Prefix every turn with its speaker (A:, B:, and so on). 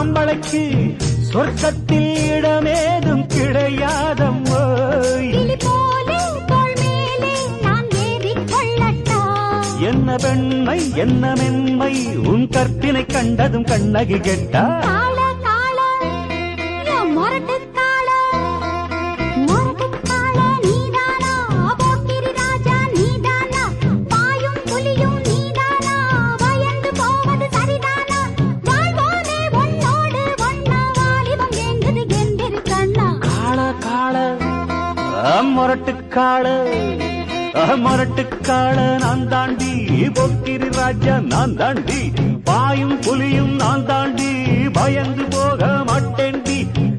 A: ஆம்பளைக்கு சொர்க்கத்தில் இடமேதும் கிடையாதம்மோ. என்ன பெண்மை என்ன மென்மை உன் கற்பினை கண்டதும் கண்ணகி கெட்டா. மொரட்டுக்காள மொரட்டுக்காள நான் தாண்டி போக்கிரி ராஜா நான் தாண்டி பாயும் புலியும் நான் தாண்டி பயந்து போக மாட்டேன்.